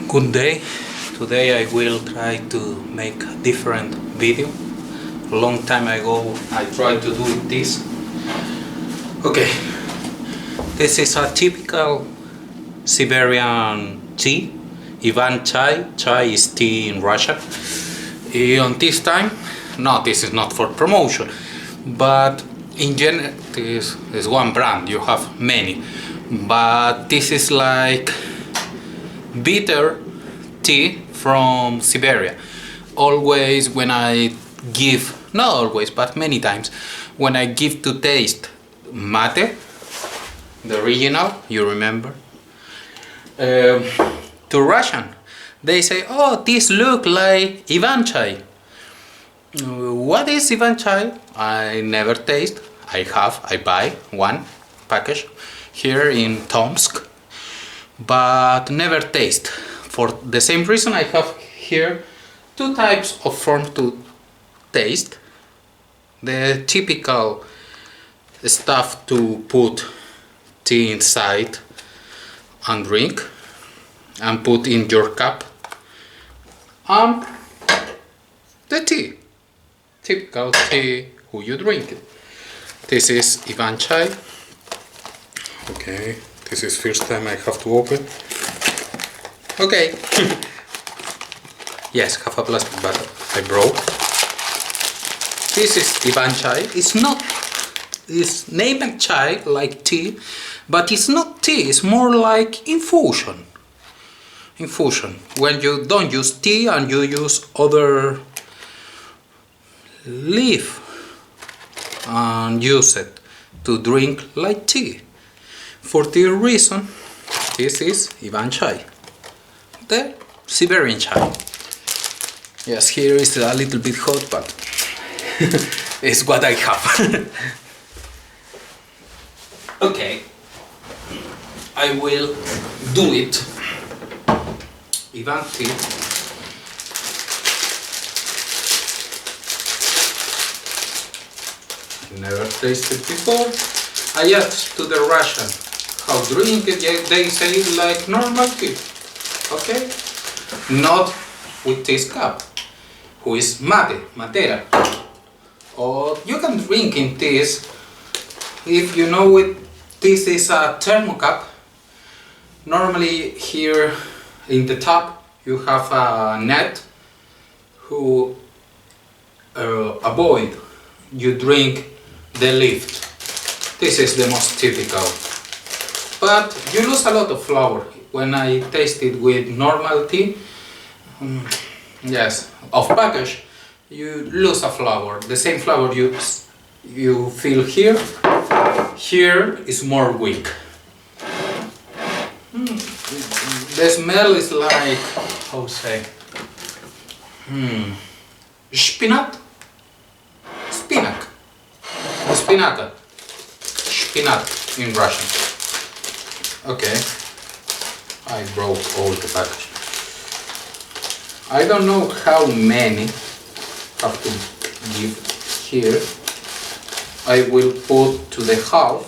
Good day. Today I will try to make a different video. A long time ago I tried to do this. Okay, this is a typical Siberian tea. Ivan chai. Chai is tea in Russian. On this time, no, this is not for promotion, but in general this is one brand. You have many, but this is like bitter tea from Siberia. Always when I give, not always, but many times, when I give to taste mate, the original, you remember, to Russian, they say, oh, this look like Ivan chai. What is Ivan chai? I never taste. I buy one package here in Tomsk, but never taste. For the same reason, I have here two types of form to taste. The typical stuff to put tea inside and drink and put in your cup, and the tea, typical tea who you drink it. This is Ivan chai. Okay, this is first time I have to open. Okay. Yes, have a plastic bottle. I broke. This is Ivan chai. It's named chai like tea, but it's not tea. It's more like infusion. Infusion. When you don't use tea and you use other leaf and use it to drink like tea. For this reason, this is Ivan chai, the Siberian chai. Yes, here is a little bit hot, but it's what I have. Okay, I will do it. Ivan tea. Never tasted before. I asked to the Russian how drink it. They say it like normal tea. Okay, not with this cup, who is mate, matera. Or you can drink in this, if you know it, this is a thermocup. Normally here in the top you have a net who avoid you drink the lift. This is the most typical. But you lose a lot of flavor. When I tasted with normal tea, yes, of package, you lose a flavor. The same flavor you feel here, here is more weak. The smell is like, how to say, spinat? Spinach. Spinata. Spinat in Russian. Okay. I broke all the package. I don't know how many have to give here. I will put to the half.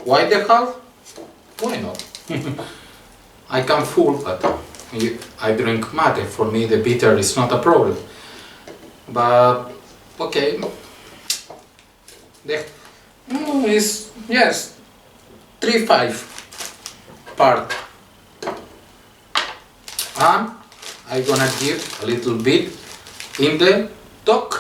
Why the half? Why not? I can full, but I drink mate. For me the bitter is not a problem. But okay. The is, yes, 3/5 part, and I'm gonna give a little bit in the top.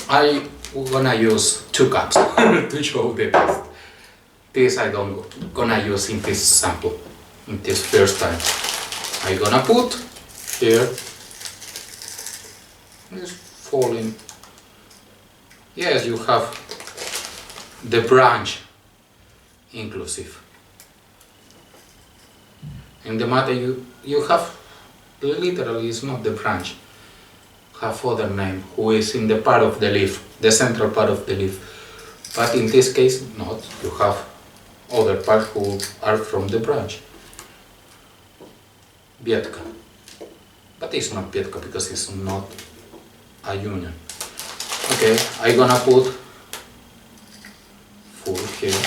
I'm gonna use 2 cups to show the taste. This I don't gonna use in this sample, in this first time. I'm gonna put here, it's falling. Yes, you have the branch inclusive. In the mate you have, literally it's not the branch, have other name, who is in the part of the leaf, the central part of the leaf. But in this case not, you have other part who are from the branch. Bietka. But it's not bietka because it's not a union. Okay, I'm gonna put full here.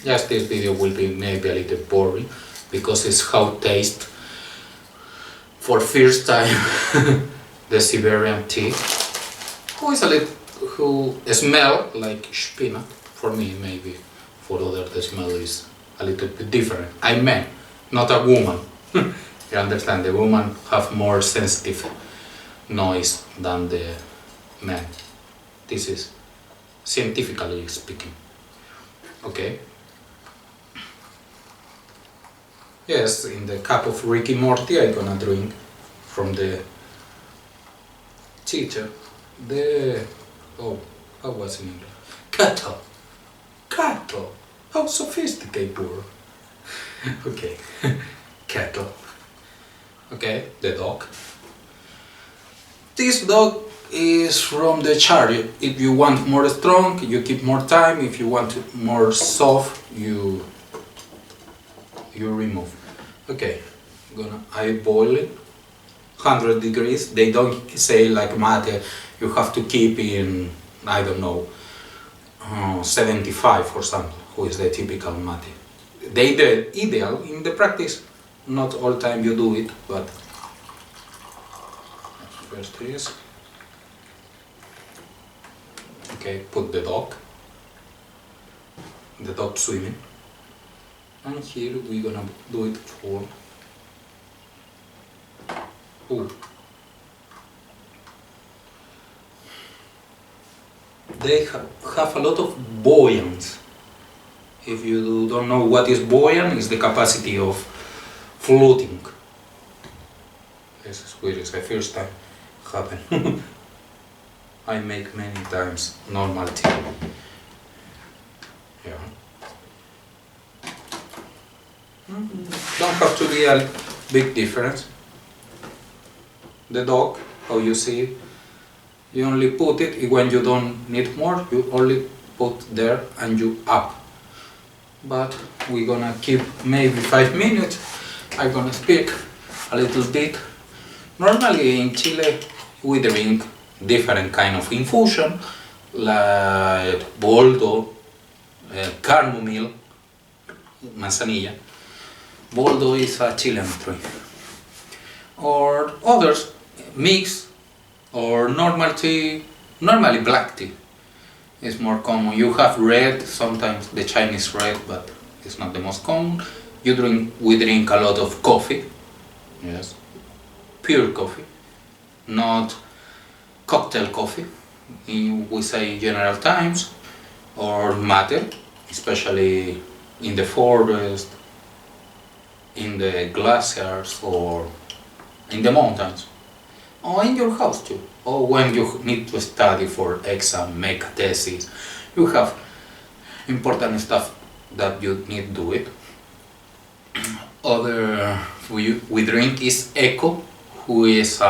Yes, this video will be maybe a little boring because it's how taste for first time the Siberian tea, who smell like spinach. For me, maybe for others the smell is a little bit different. I man, not a woman. You understand? The woman have more sensitive noise than the man. This is scientifically speaking. Okay. Yes, in the cup of Ricky Morty I'm gonna drink from the teacher. How was it in English? Cattle. Cattle. How sophisticated word. Okay. Cattle. Okay, the dog. This dog is from the chariot. If you want more strong, you keep more time. If you want more soft, you remove. Okay, I boil it 100 degrees. They don't say like mate, you have to keep in, I don't know, 75 or something, who is the typical mate. The ideal in the practice, not all time you do it, but first is, okay, put the dog swimming. And here we're gonna do it for they have a lot of buoyance. If you don't know what is buoyant, it's the capacity of floating. This is weird, it's the first time happen. I make many times normal tea. Yeah. Don't have to be a big difference. The dog, how you see it, you only put it when you don't need more, you only put there and you up. But we're gonna keep maybe 5 minutes. I'm gonna speak a little bit. Normally in Chile we drink different kind of infusion like boldo, chamomile, manzanilla. Boldo is a Chilean tree. Or others mix or normal tea, normally black tea is more common. You have red, sometimes the Chinese red, but it's not the most common. We drink a lot of coffee, yes, pure coffee, not cocktail coffee, we say general times, or mate, especially in the forest, in the glaciers, or in the mountains, or in your house too, or when you need to study for exam, make a thesis, you have important stuff that you need to do it. Other we drink is eco, who is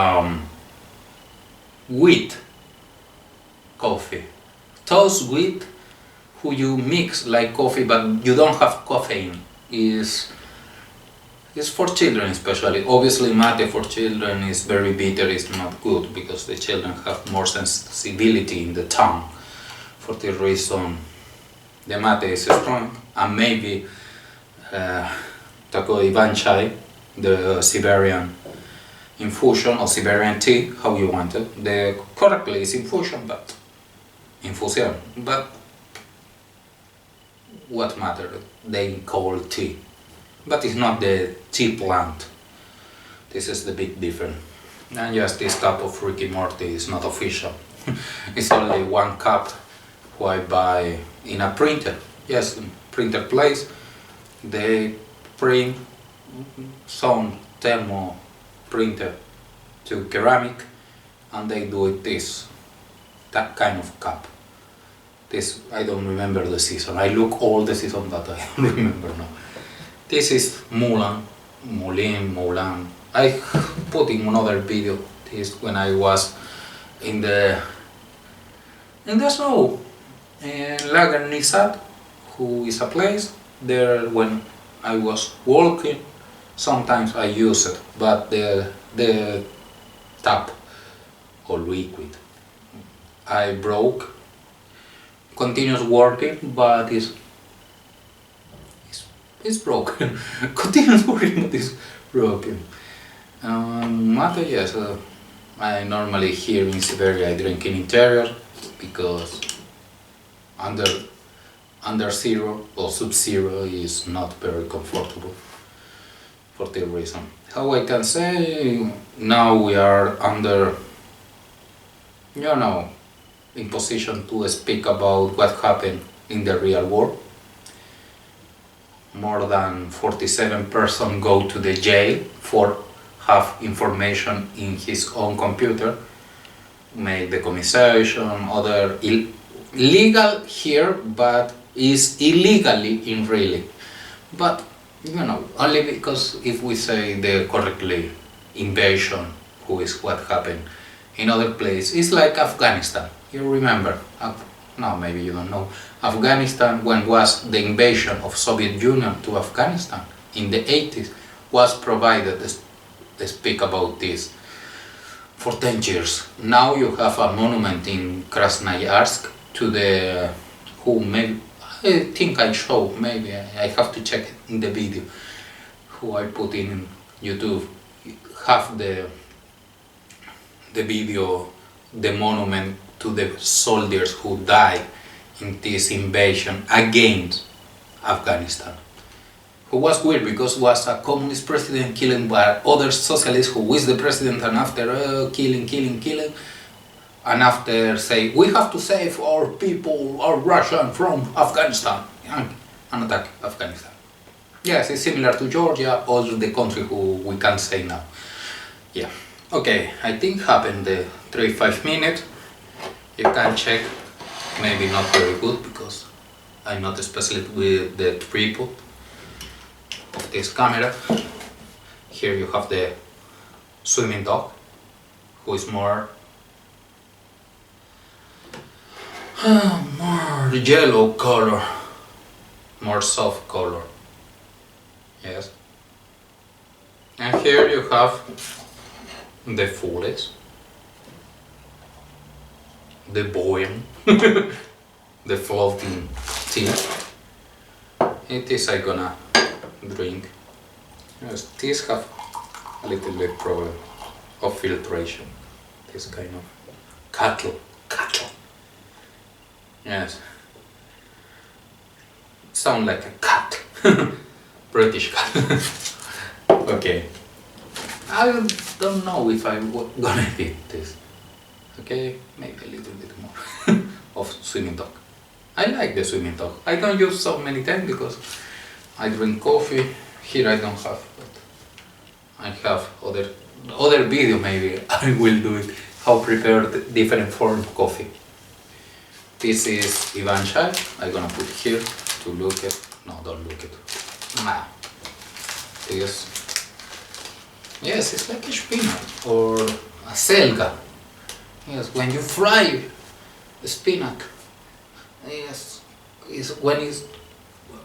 wheat coffee. Toast wheat, who you mix like coffee, but you don't have caffeine. Is for children especially. Obviously mate for children is very bitter, it's not good because the children have more sensibility in the tongue. For this reason the mate is strong, and maybe tako Ivan chai, the Siberian infusion or Siberian tea, how you want it. The correctly is infusion, but infusion. But what matter? They call tea. But it's not the tea plant. This is the big difference. And yes, this cup of Ricky Morty is not official. It's only 1 cup who I buy in a printer. Yes, in printer place. They print some thermo printer to ceramic, and they do it that kind of cup. This, I don't remember the season. I look all the season, but I don't remember now. This is Mulan. I put in another video this when I was in the snow in Lager Nisat, who is a place there. When I was walking, sometimes I use it, but the tap or liquid I broke. Continuous working, but it's broken. Continue worrying, but it's broken. Mate, yes, I normally here in Siberia I drink in interior because under zero or sub-zero is not very comfortable for that reason. How I can say, now we are under, in position to speak about what happened in the real world. More than 47 persons go to the jail for have information in his own computer, make the conversation, other legal here, but is illegally in really. But only because if we say the correctly invasion, who is what happened in other places, it's like Afghanistan. You remember? No, maybe you don't know. Afghanistan, when was the invasion of Soviet Union to Afghanistan in the 80s, was provided. They speak about this for 10 years. Now you have a monument in Krasnoyarsk to the who maybe I think I show, maybe I have to check it in the video who I put in YouTube, have the video, the monument to the soldiers who died in this invasion against Afghanistan. Who was weird because was a communist president killing by other socialists who is the president, and after killing, and after say we have to save our people, our Russian from Afghanistan, and attack Afghanistan. Yes, it's similar to Georgia or the country who we can say now. Yeah. Okay, I think happened the 3-5 minutes. You can check, maybe not very good because I'm not specialist with the tripod of this camera. Here you have the swimming dog, who is more yellow color, more soft color. Yes. And here you have the fouth, the boil, the floating tea. It is I gonna drink. Yes, these have a little bit problem of filtration. This kind of cattle. Yes. Sound like a cat. British cat. Okay. I don't know if I'm gonna eat this. Okay, maybe a little bit more of swimming dog. I like the swimming dog. I don't use so many times because I drink coffee. Here I don't have, but I have other video maybe I will do it. How prepare the different form of coffee. This is Ivan chai. I'm gonna put here to look at. No, don't look at. Nah. This. Yes, it's like a spinach or a selga. Yes, when you fry spinach. Yes, is when it's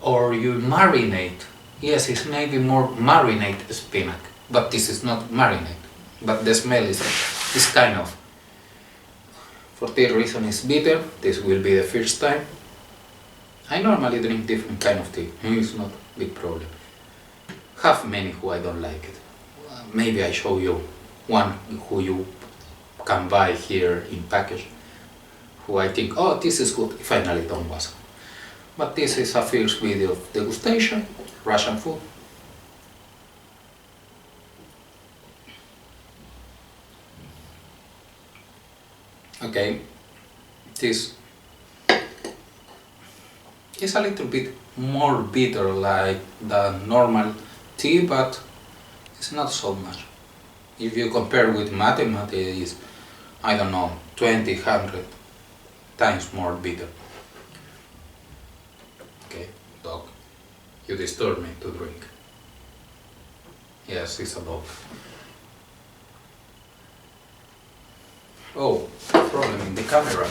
or you marinate. Yes, it's maybe more marinate spinach, but this is not marinate. But the smell is kind of. For that reason, it's bitter. This will be the first time. I normally drink different kind of tea. It's not a big problem. Have many who I don't like it. Maybe I show you one who you can buy here in package. Who I think, oh, this is good. Finally, don't was. But this is a first video of degustation, Russian food. Okay, this is a little bit more bitter like the normal tea, but it's not so much. If you compare with mate, mate is, I don't know, 100 times more bitter. Okay, dog, you disturb me to drink. Yes, it's a dog. Oh, problem in the camera.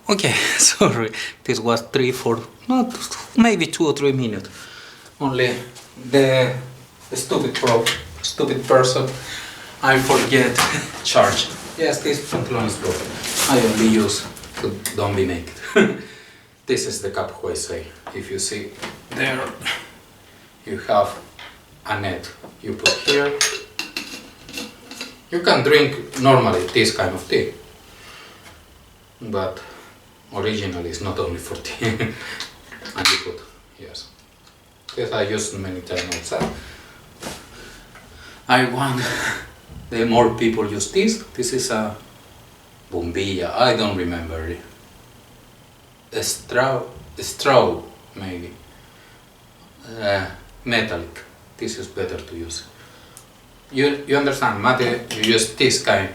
Okay, sorry, this was 3, 4, not maybe 2 or 3 minutes. Only the stupid person, I forget charge. Yes, this pantalon is broken. I only use to don't be naked. This is the cup who I say. If you see there, you have a net you put here. You can drink normally this kind of tea, but originally it's not only for tea. And you put, yes. This I used many times outside. I want the more people use this. This is a bombilla, I don't remember it. A straw maybe. Metallic. This is better to use. You understand, mate, you use this kind.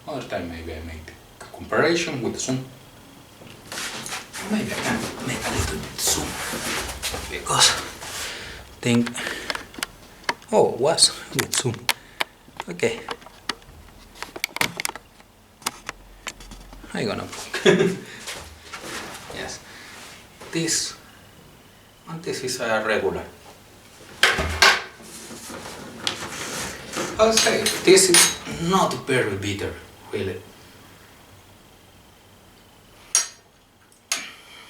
Other time maybe I make a comparison with some. Maybe I can make a little bit zoom because think. Oh, was with zoom. Okay. I'm gonna poke. Yes. This and this is a regular. I'll say this is not very bitter, really.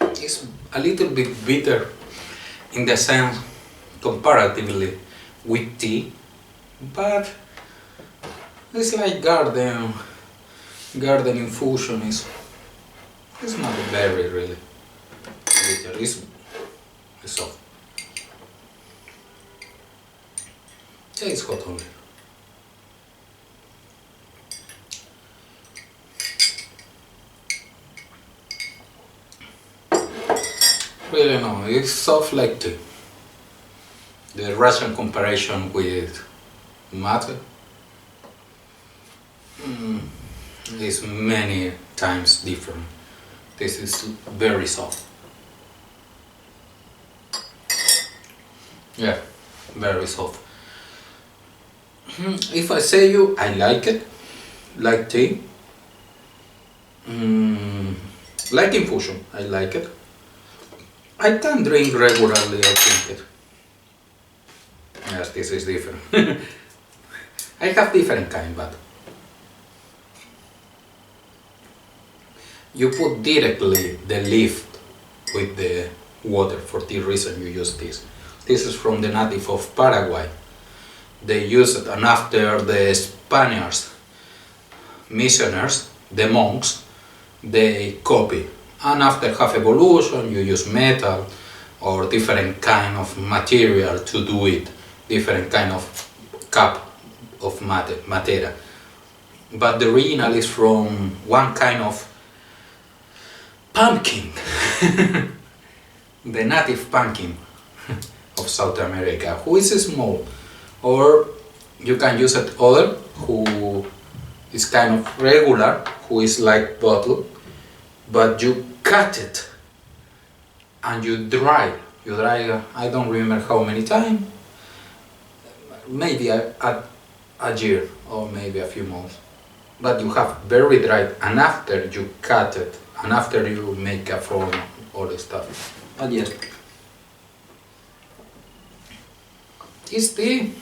It's a little bit bitter in the sense comparatively with tea, but it's like garden infusion is not very really bitter. It's soft. Yeah, it's hot only. Really no, it's soft like tea. The Russian comparison with mate is many times different. This is very soft. Yeah, very soft. If I say you, I like it, like tea, like infusion, I like it. I can drink regularly, I think it. Yes, this is different. I have different kind, but you put directly the leaf with the water. For this reason you use this. This is from the native of Paraguay. They use it, and after the Spaniards, missionaries, the monks, they copy. And after half evolution, you use metal or different kind of material to do it, different kind of cup of materia. But the original is from one kind of pumpkin, the native pumpkin of South America, who is small. Or you can use it other, who is kind of regular, who is like bottle, but you cut it and you dry. You dry, I don't remember how many times, maybe a year or maybe a few months. But you have very dry, and after you cut it, and after you make a form, all the stuff. But yes, this tea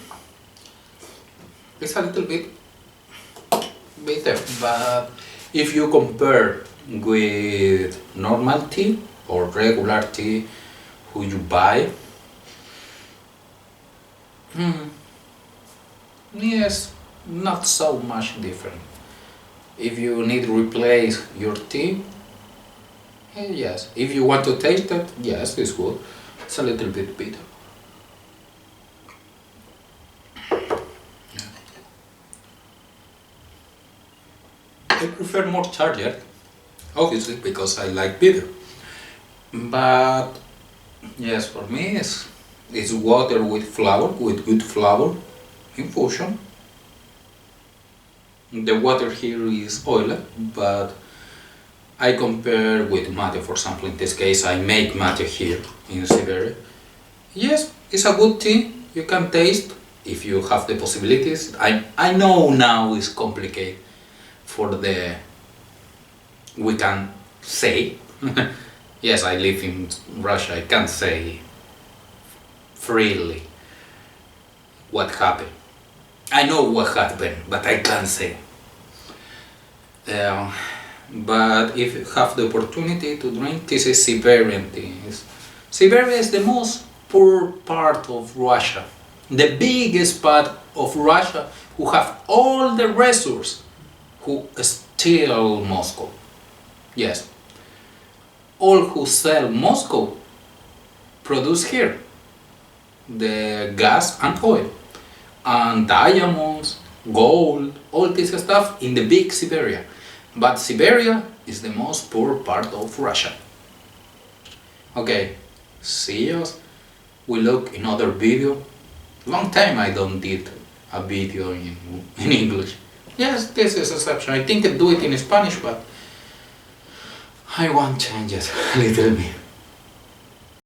is a little bit bitter, but if you compare with normal tea or regular tea who you buy, yes, not so much different. If you need to replace your tea, yes. If you want to taste it, yes, it's good. It's a little bit bitter. I prefer more charged, obviously, because I like bitter. But yes, for me it's water with flour, with good flour, infusion. The water here is oily, but I compare with mate, for example. In this case, I make mate here in Siberia. Yes, it's a good tea. You can taste if you have the possibilities. I know now it's complicated for the, we can say, yes, I live in Russia, I can't say freely what happened. I know what happened, but I can't say. But if you have the opportunity to drink, this is Siberian tea. Siberia is the most poor part of Russia, the biggest part of Russia, who have all the resources, who steal Moscow. Yes, all who sell Moscow produce here the gas and oil and diamonds, gold, all this stuff in the big Siberia. But Siberia is the most poor part of Russia. Okay, see us. We look in other video. Long time I don't did a video in English. Yes, this is exception. I think I do it in Spanish, but I want changes a little bit.